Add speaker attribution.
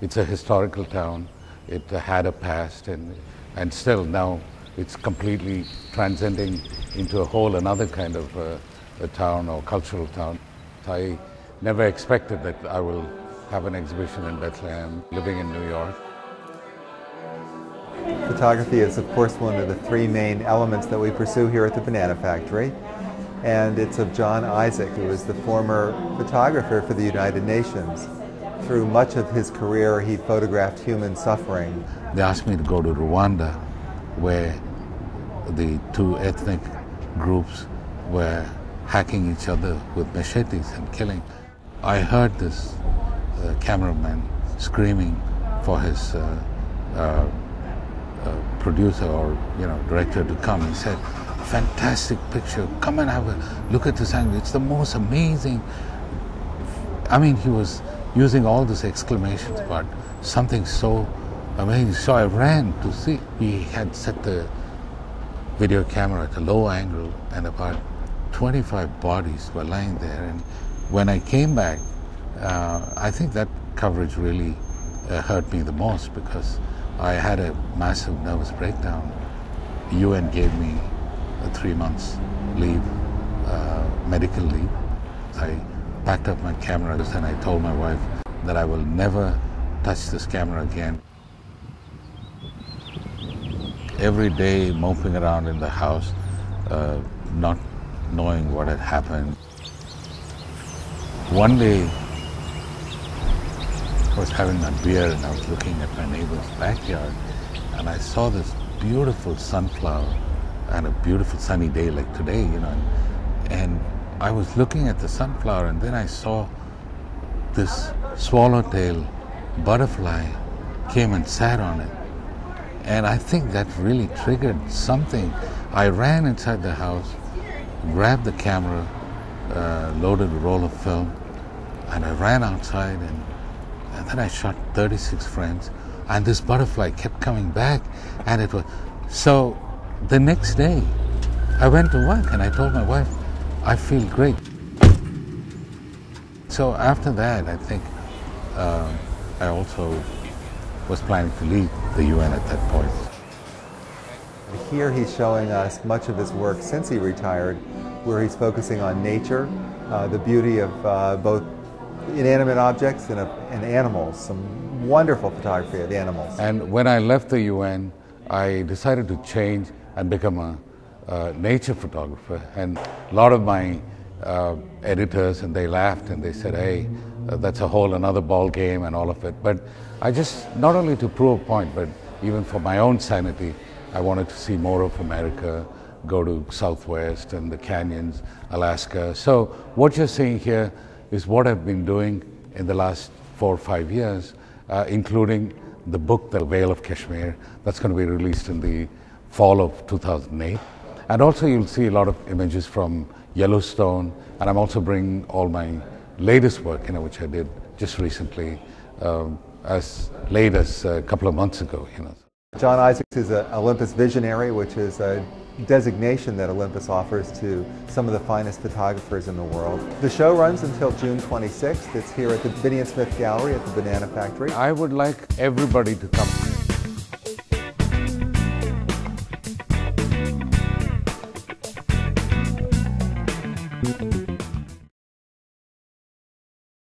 Speaker 1: It's a historical town. It had a past, and still now it's completely transcending into a whole another kind of a town or cultural town. I never expected that I will have an exhibition in Bethlehem, living in New York.
Speaker 2: Photography is, of course, one of the three main elements that we pursue here at the Banana Factory. And it's of John Isaac, who is the former photographer for the United Nations. Through much of his career, he photographed human suffering.
Speaker 1: They asked me to go to Rwanda, where the two ethnic groups were hacking each other with machetes and killing. I heard this cameraman screaming for his producer or director to come. He said, "Fantastic picture, come and have a look at this angle, it's the most amazing." I mean, he was using all these exclamations about something so amazing. So I ran to see. He had set the video camera at a low angle, and about 25 bodies were lying there. And when I came back, I think that coverage really hurt me the most, because I had a massive nervous breakdown. The UN gave me 3 months leave, medical leave. I packed up my cameras and I told my wife that I will never touch this camera again. Every day moping around in the house, not knowing what had happened. One day I was having a beer and I was looking at my neighbor's backyard, and I saw this beautiful sunflower and a beautiful sunny day like today, and I was looking at the sunflower, and then I saw this swallowtail butterfly came and sat on it. And I think that really triggered something. I ran inside the house, grabbed the camera, loaded a roll of film, and I ran outside, and then I shot 36 frames, and this butterfly kept coming back, and it was... So the next day, I went to work and I told my wife, I feel great. So after that, I think I also was planning to leave the UN at that point.
Speaker 2: Here he's showing us much of his work since he retired, where he's focusing on nature, the beauty of both inanimate objects and animals, some wonderful photography of animals.
Speaker 1: And when I left the UN, I decided to change and become a nature photographer. And a lot of my editors, and they laughed and they said, "Hey, that's a whole another ball game," and all of it. But I just, not only to prove a point, but even for my own sanity, I wanted to see more of America, go to Southwest and the canyons, Alaska. So what you're seeing here is what I've been doing in the last 4 or 5 years, including the book, The Vale of Kashmir, that's going to be released in the fall of 2008. And also you'll see a lot of images from Yellowstone, and I'm also bringing all my latest work, which I did just recently, as late as a couple of months ago.
Speaker 2: John Isaacs is an Olympus Visionary, which is a designation that Olympus offers to some of the finest photographers in the world. The show runs until June 26th. It's here at the Binney & Smith Gallery at the Banana Factory.
Speaker 1: I would like everybody to come